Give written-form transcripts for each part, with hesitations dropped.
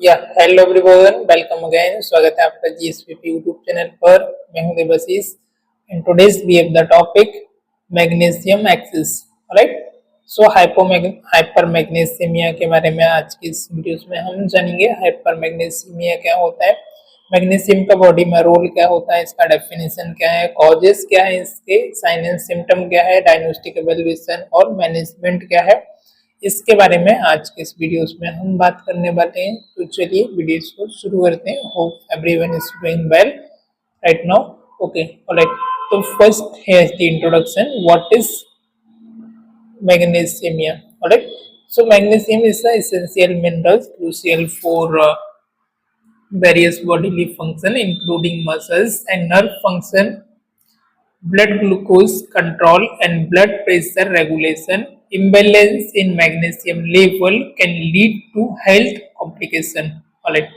या hello everyone, welcome again. स्वागत है आपका जीएसपीपी यूट्यूब चैनल पर। मैं हूं Devashish and today's we have the topic magnesium excess. Right, so hypermagnesemia के बारे में आज की इस वीडियोस में हम जानेंगे। हाइपर मैग्नीशियमिया क्या होता है, मैग्नीशियम का बॉडी में रोल क्या होता है, इसका डेफिनेशन क्या है, कॉजेस क्या है, इसके साइन एंड सिम्टम क्या है, डायग्नोस्टिक एवेल्युएशन और मैनेजमेंट क्या है, इसके बारे में आज के इस वीडियोस में हम बात करने वाले हैं। तो चलिए वीडियोस को शुरू करते हैं। Hope everyone is doing well right now. Okay, alright. तो फर्स्ट है the introduction, what is magnesemia. Alright, so magnesium is the essential mineral crucial for various bodily function including muscles and nerve function, blood glucose control and blood pressure regulation. Imbalance in magnesium level can lead to health complication. Alright,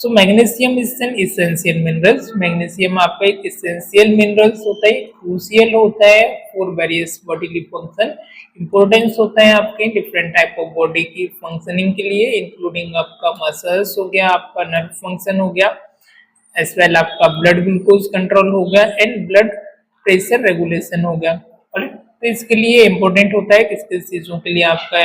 so magnesium is an essential minerals. Magnesium आपका एक essential minerals होता है, crucial होता है for various bodily function. Importance होता है आपके different type of body की functioning के लिए, including आपका muscles हो गया, आपका nerve function हो गया, एज वेल आपका ब्लड ग्लूकोज कंट्रोल हो गया एंड ब्लड प्रेशर रेगुलेशन हो गया। तो इसके लिए इम्पोर्टेंट होता है, किस किस चीज़ों के लिए आपका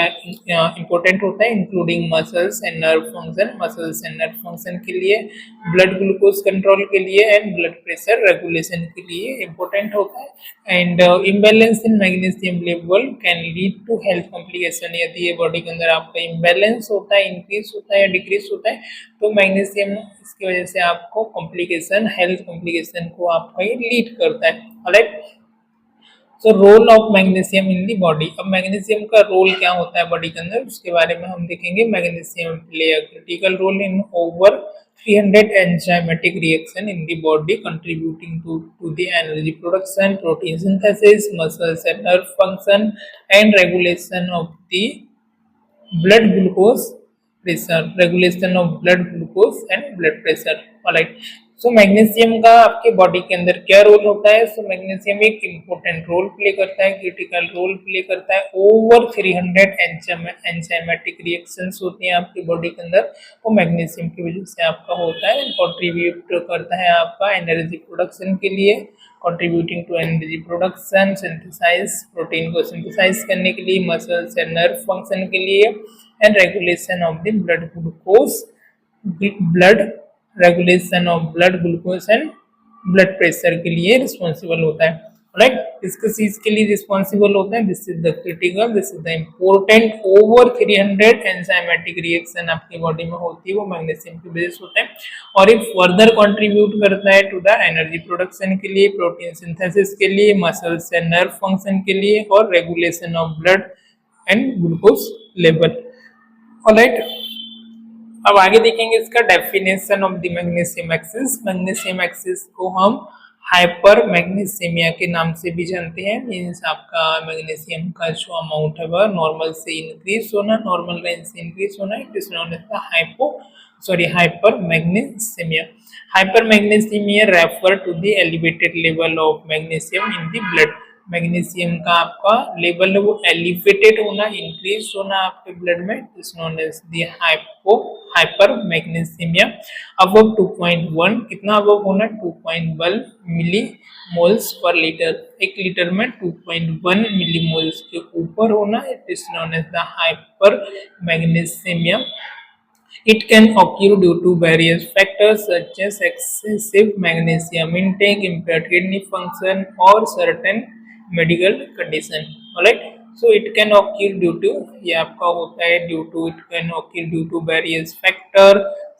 इम्पोर्टेंट होता है, including muscles and nerve function, muscles and nerve function के लिए, ब्लड ग्लूकोज कंट्रोल के लिए एंड ब्लड प्रेशर रेगुलेशन के लिए इम्पोर्टेंट होता है। And imbalance in magnesium level can lead to health complication. यदि ये बॉडी के अंदर आपका इम्बैलेंस होता है, इंक्रीज होता है या डिक्रीज होता है, तो मैग्नीशियम इसकी वजह से आपको कॉम्प्लिकेशन, हेल्थ कॉम्प्लिकेशन को आपका ये लीड करता है। Alright, so role of magnesium in the body. अब मैग्नीशियम का रोल क्या होता है बॉडी के अंदर, उसके बारे में हम देखेंगे। Magnesium play a critical role in over 300 enzymatic reaction in the body contributing to the energy production, protein synthesis, muscles and nerve function and regulation of the blood glucose pressure, regulation of blood glucose and blood pressure. Alright, so magnesium का आपके body के अंदर क्या role होता है। सो magnesium एक important role play करता है, क्रिटिकल रोल प्ले करता है। ओवर 300 एंजाइमेटिक रिएक्शंस होती हैं आपकी बॉडी के अंदर, वो मैग्नीशियम की वजह से आपका होता है। कंट्रीब्यूट करता है आपका एनर्जी प्रोडक्शन के लिए, contributing to energy production, synthesize, protein को सिंथेसाइज करने के लिए, मसल्स एंड नर्व फंक्शन के लिए, and regulation of the blood glucose, blood regulation of blood glucose and blood pressure के लिए रिस्पॉन्सिबल होता है। राइट, किस चीज के लिए रिस्पॉन्सिबल होता है, this is the critical, this is the important. Over 300 enzymatic reaction आपकी बॉडी में होती है, वो मैग्नीशियम की वजह से होता है। और ये फर्दर कंट्रीब्यूट करता है टू द एनर्जी प्रोडक्शन के लिए, प्रोटीन सिंथेसिस के लिए, मसल्स एंड नर्व फंक्शन के लिए, और regulation of blood and glucose level. Alright, अब आगे देखेंगे इसका definition of the magnesium axis. Magnesium axis को हम हाइपर मैग्नीशियमिया के नाम से भी जानते हैं। मीन्स आपका मैग्नीशियम का जो अमाउंट है वह नॉर्मल से इंक्रीज होना, नॉर्मल रेंज से इंक्रीज होना, it is known as the hypermagnesemia. Hypermagnesemia refer to the elevated level of magnesium in the blood. Magnesium का आपका लेवल है वो एलिवेटेड होना, इंक्रीज होना आपके ब्लड में, is known as the hypermagnesemia. Above 2.1, कितना above होना, 2.1 मिली मोल्स पर लीटर। एक लीटर में 2.1 मिली मोल्स के ऊपर होना, it is known as the hypermagnesemia. It can occur due to various factors such as excessive magnesium intake, impaired kidney function, or certain medical condition. Alright, so it can occur due to, ये आपका होता है due to, it can occur due to various factor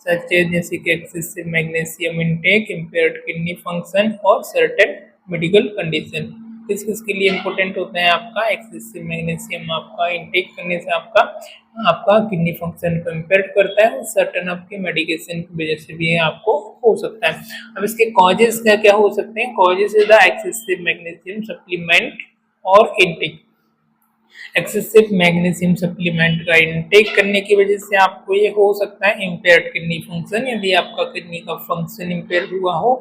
such as जैसे कि excessive magnesium intake, impaired kidney function, और certain medical condition. किस किस के लिए इम्पोर्टेंट होता है आपका एक्सेसिव मैग्नीशियम, आपका इंटेक करने से आपका किडनी फंक्शन को इम्पेयर करता है, सर्टेन आपके मेडिकेशन की वजह से भी आपको हो सकता है। अब इसके कॉजेज क्या क्या हो सकते हैं। Causes is the excessive magnesium supplement और इंटेक। एक्सेसिव मैग्नीशियम सप्लीमेंट का इंटेक करने की वजह से आपको ये हो सकता है इम्पेयर्ड किडनी फंक्शन, यदि आपका किडनी का फंक्शन इम्पेयर हुआ हो,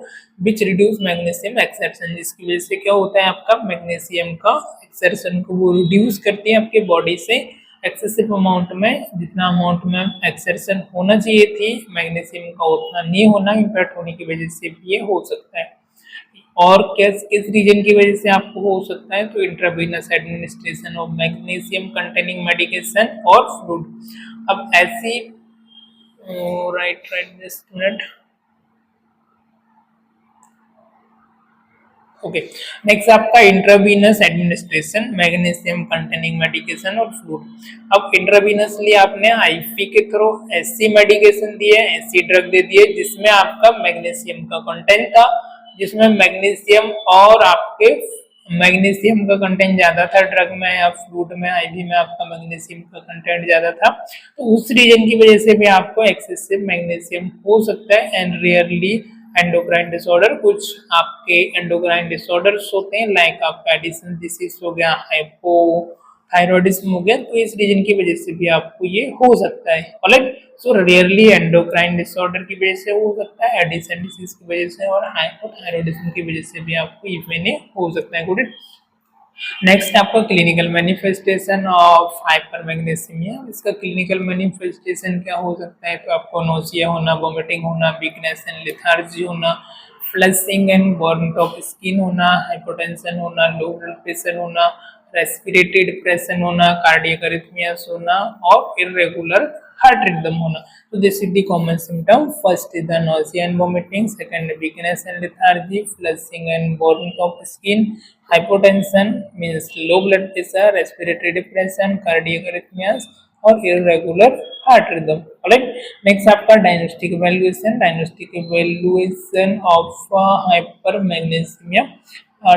विच रिड्यूस मैग्नीशियम एक्सर्शन, जिसकी वजह से क्या होता है आपका मैग्नीशियम का एक्सर्शन को वो रिड्यूस करती है आपके बॉडी से, एक्सेसिव अमाउंट में जितना अमाउंट में एक्सर्शन होना चाहिए थी मैग्नीशियम का उतना नहीं होना, इम्पैक्ट होने की वजह से भी ये हो सकता है। और किस रीजन की वजह से आपको हो सकता है, तो intravenous administration of magnesium containing medication और फ्लूइड। अब ऐसी right just minute. Okay, next आपका intravenous administration magnesium containing medication और फ्लूइड। अब इंट्रावीनसली आपने आईपी के थ्रू ऐसी मेडिकेशन दी है, ऐसी ड्रग दे दी है जिसमें आपका मैग्नीशियम का कंटेंट था, जिसमें मैग्नीशियम और आपके मैग्नीशियम का कंटेंट ज्यादा था ड्रग में या फ्लूइड में, आईवी में आपका मैग्नीशियम का कंटेंट ज्यादा था, तो उस रीजन की वजह से भी आपको एक्सेसिव मैग्नीशियम हो सकता है। एंड रियरली एंडोक्राइन डिसऑर्डर, कुछ आपके एंडोक्राइन डिसऑर्डर्स होते हैं लाइक आपका एडिशन डिसीज हो गया, हाइपोथायरॉयडिज्म हो गया, तो इस रीजन की वजह से भी आपको ये हो सकता है। ऑलराइट, सो रियरली एंडोक्राइन डिसऑर्डर की वजह से हो सकता है, एडिशन डिसीज की वजह से और हाइपोथायरॉयडिज्म की वजह से भी आपको इवेने हो सकता है। गुड। नेक्स्ट आपका क्लिनिकल मैनिफेस्टेशन ऑफ हाइपरमैग्नीसिमिया। इसका क्लिनिकल मैनिफेस्टेशन क्या हो सकता है, तो आपको नोसिया होना, वोमिटिंग होना, वीकनेस एंड लेथार्जी होना, flushing and burn of skin होना, हाइपोटेंशन होना, लो ब्लड प्रेशर होना, रेस्पिरेटरी डिप्रेशन होना, कार्डियक अरिथमियास होना और इरेगुलर हार्ट रिदम होना। So this is the common symptom. First is the nausea and vomiting, second weakness and lethargy, flushing and burning of skin, hypotension means low blood pressure, respiratory depression, cardiac arrhythmias और irregular heart rhythm. Alright, next आपका diagnostic evaluation of hypermagnesemia.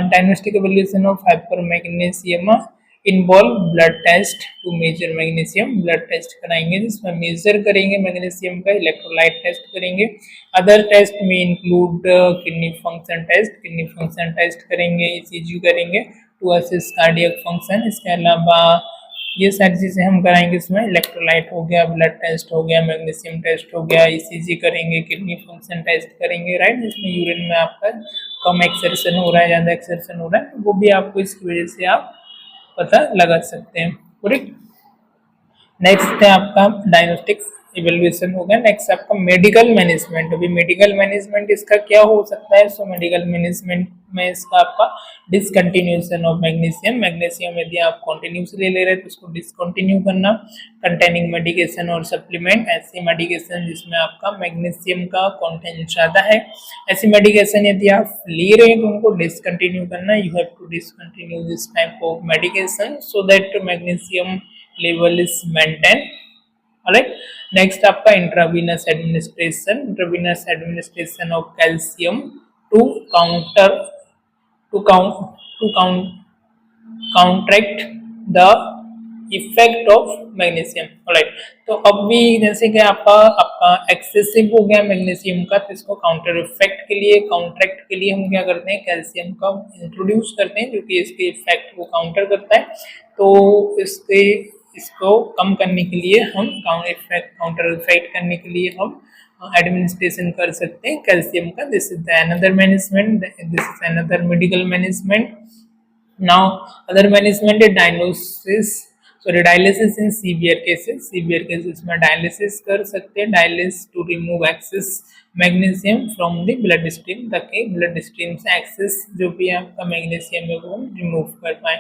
Diagnostic evaluation of hypermagnesemia involve blood test to measure magnesium. Blood test कराएंगे जिसमें measure करेंगे magnesium का, electrolyte test करेंगे। Other test में include kidney function test करेंगे, ECG करेंगे to assess cardiac function. इसके अलावा ये सारी चीजें हम कराएंगे इसमें, इलेक्ट्रोलाइट हो गया, ब्लड टेस्ट हो गया, मैग्नीशियम टेस्ट हो गया, ईसीजी करेंगे, किडनी फंक्शन टेस्ट करेंगे, राइट, जिसमें यूरिन में आपका कम एक्सर्शन हो रहा है, ज्यादा एक्सर्शन हो रहा है, तो वो भी आपको इसकी वजह से आप पता लगा सकते हैं। करेक्ट। नेक्स्ट है आपका डायग्नोस्टिक इवेल्युएशन हो गया। नेक्स्ट आपका मेडिकल मैनेजमेंट। अभी मेडिकल मैनेजमेंट इसका क्या हो सकता है, सो मेडिकल मैनेजमेंट में इसका आपका डिसकंटिन्यूएशन ऑफ मैग्नीशियम यदि आप कंटिन्यूसली ले रहे हैं तो उसको डिसकंटिन्यू करना। कंटेनिंग मेडिकेशन और सप्लीमेंट, ऐसी मेडिकेशन जिसमें आपका मैग्नीशियम का कंटेंट ज्यादा है, ऐसी मेडिकेशन यदि आप ले रहे हैं तो उनको डिसकंटिन्यू करना। You have to discontinue this type of medication so that magnesium level is maintain. Alright, next आपका intravenous administration of calcium to counteract the effect of magnesium. Alright, तो अब भी जैसे कि आपका एक्सेसिव हो गया मैग्नीशियम का, तो इसको काउंटरैक्ट के लिए हम क्या करते हैं, कैल्शियम का इंट्रोड्यूस करते हैं जो कि इसके इफेक्ट को काउंटर करता है। तो इसको कम करने के लिए हम काउंटर इफेक्ट करने के लिए हम एडमिनिस्ट्रेशन कर सकते हैं कैल्शियम का। This is another management, this is another medical management. Now other management है डायलिसिस इन सीवियर केसेस में डायलिसिस कर सकते हैं, dialysis to remove excess magnesium from the blood stream, ताकि ब्लड स्ट्रीम से एक्सेस जो भी आपका मैग्नीशियम है वो हम रिमूव कर पाए।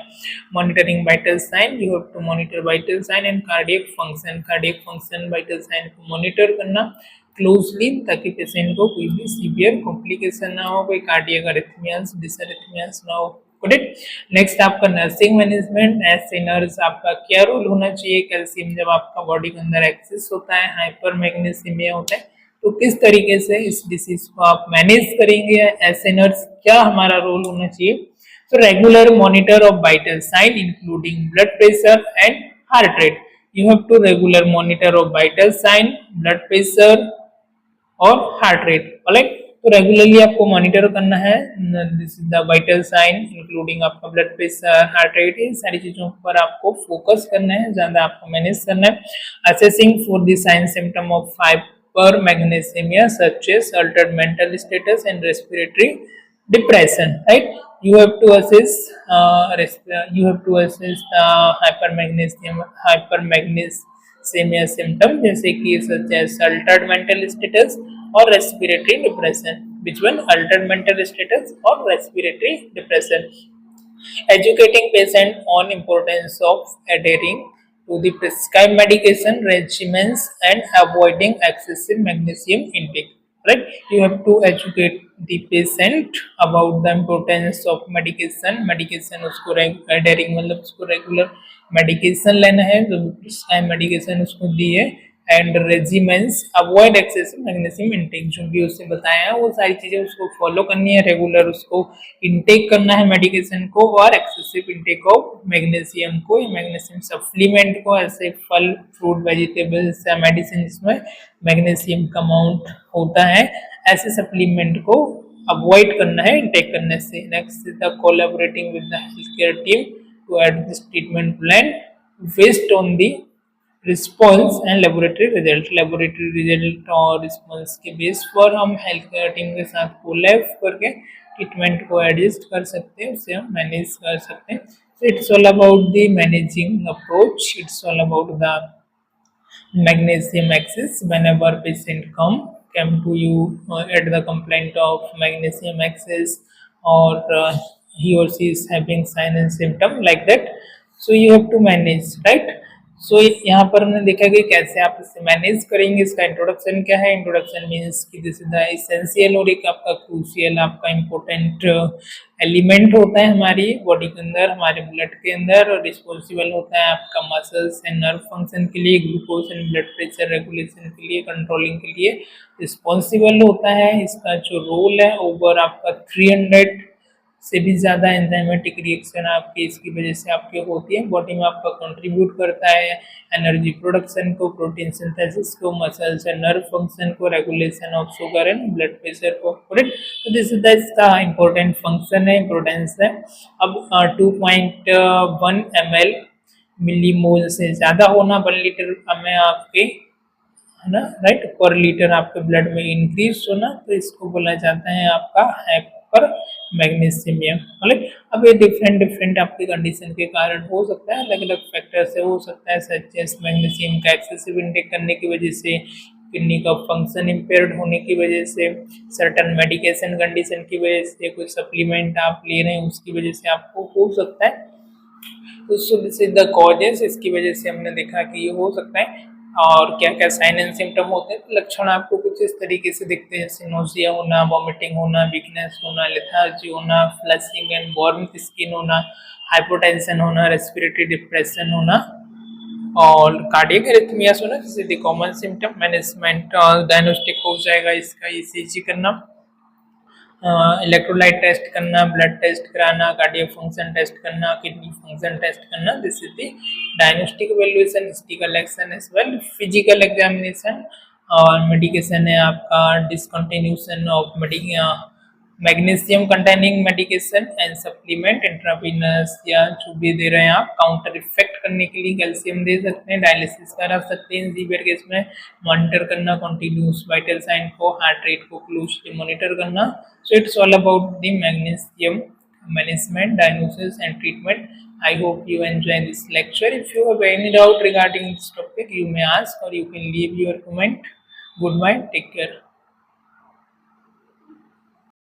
Monitoring vital sign, you have to monitor vital sign and cardiac function vital sign को मॉनिटर करना क्लोजली, ताकि पेशेंट को कोई भी सीवियर कॉम्प्लिकेशन ना हो, कोई कार्डियक अरिथमियास डिसअरिथमियास ना हो। नेक्स्ट आपका नर्सिंग मैनेजमेंट। ऐसे नर्स आपका क्या रोल होना चाहिए, कैल्शियम जब आपका बॉडी के अंदर एक्सेस होता है, हाइपरमैग्नीसिमिया होता है, तो किस तरीके से इस डिसीज को आप मैनेज करेंगे, ऐसे नर्स क्या हमारा रोल होना चाहिए। तो regular monitor of vital sign including blood pressure and heart rate. You have to regular monitor of vital sign, blood pressure और हार्ट रेट। ऑलराइट, तो रेगुलरली आपको मॉनिटर करना है this is the vital sign including आपका blood pressure, heart rate, इन सारी चीजों पर आपको फोकस करना है, ज्यादा आपको मैनेज करना है। Assessing for the sign symptom of hypermagnesemia such as altered mental status and respiratory depression, right. You have to assess you have to assess hypermagnesiemia symptom जैसे कि such as altered mental status or respiratory depression. Which one? Altered mental status or respiratory depression. Educating patient on importance of adhering to the prescribed medication regimens and avoiding excessive magnesium intake. Right? You have to educate the patient about the importance of medication. Medication उसको adhering मतलब उसको regular medication लेना है, जो prescribed medication उसको दी है, and regiments avoid excessive magnesium intake, जो भी उससे बताया है वो सारी चीजें उसको फॉलो करनी है, रेगुलर उसको इनटेक करना है मेडिकेशन को, और एक्सेसिव इनटेक ऑफ मैग्नीशियम को या मैग्नीशियम सप्लीमेंट को, ऐसे फल फ्रूट वेजिटेबल्स या मेडिसिन जिसमें मैग्नीशियम का अमाउंट होता है, ऐसे सप्लीमेंट को अवॉइड करना है इनटेक करने से. Next is the collaborating with the health care team to add this treatment plan based on the response and laboratory result और रिस्पॉन्स के बेस पर हम हेल्थ केयर टीम के साथ कोलैब करके ट्रीटमेंट को एडजस्ट कर सकते हैं, उसे हम मैनेज कर सकते हैं. So it's all about the managing approach, it's all about the magnesium access. Whenever patient came to you at the complaint of magnesium access, or he or she is having sign and symptom like that, so you have to manage, right? सो यहाँ पर हमने देखा कि कैसे आप इसे manage करेंगे. इसका इंट्रोडक्शन क्या है? इंट्रोडक्शन मीन्स कि दिस इज द एसेंशियल और एक आपका क्रूशियल, आपका इम्पोर्टेंट एलिमेंट होता है हमारी बॉडी के अंदर, हमारे ब्लड के अंदर, और रिस्पॉन्सिबल होता है आपका मसल्स एंड नर्व फंक्शन के लिए, glucose and blood pressure regulation के लिए, कंट्रोलिंग के लिए रिस्पॉन्सिबल होता है. इसका जो रोल है ओवर आपका 300 से भी ज़्यादा एंजाइमेटिक रिएक्शन आपकी इसकी वजह से आपके होती है, बॉडी में आपका कंट्रीब्यूट करता है एनर्जी प्रोडक्शन को, प्रोटीन सिंथेसिस को, मसल्स एंड नर्व फंक्शन को, regulation of sugar and blood pressure को. तो दिस इज द इसका इम्पोर्टेंट फंक्शन है, इम्पोर्टेंस है. अब 2.1 ml मिलीमोल से ज़्यादा होना 1 लीटर में आपके, है ना, राइट, पर लीटर आपके ब्लड में इंक्रीज होना, तो इसको बोला जाता है आपका हाइपर मैग्नीशियमिया. अब ये डिफरेंट आपकी कंडीशन के कारण हो सकता है, अलग अलग फैक्टर से हो सकता है, सच एज मैग्नीशियम का एक्सेसिव इंटेक करने की वजह से, किडनी का फंक्शन इम्पेयर्ड होने की वजह से, सर्टन मेडिकेशन कंडीशन की वजह से, कोई सप्लीमेंट आप ले रहे हैं उसकी वजह से आपको हो सकता है. तो दिस इज द कॉजेस, इसकी वजह से हमने देखा कि ये हो सकता है. और क्या क्या साइन एंड सिम्टम होते हैं, लक्षण आपको कुछ इस तरीके से दिखते हैं, जैसे नोजिया होना, वॉमिटिंग होना, वीकनेस होना, लेथार्जी होना, फ्लशिंग एंड वार्म स्किन होना, हाइपोटेंशन होना, रेस्पिरेटरी डिप्रेशन होना, और कार्डियक एरिथमियास होना. जैसे the common symptom management diagnostic हो जाएगा इसका, ईसीजी करना, इलेक्ट्रोलाइट टेस्ट करना, ब्लड टेस्ट कराना, कार्डियक फंक्शन टेस्ट करना, किडनी फंक्शन टेस्ट करना. This is the diagnostic evaluation. Historical action as well, physical examination, और मेडिकेशन है आपका discontinuation of magnesium containing medication and supplement, intravenous या जो भी दे रहे हैं आप, काउंटर इफेक्ट करने के लिए कैल्शियम दे सकते हैं, डायलिसिस करा सकते हैं सीवियर केस में, मॉनिटर करना कंटिन्यूस वाइटल साइन को, हार्ट रेट को क्लोजली मॉनिटर करना. So it's all about the magnesium management, diagnosis and treatment. I hope you enjoy this lecture. If you have any doubt regarding this topic, you may ask or you can leave your comment. Goodbye, take care.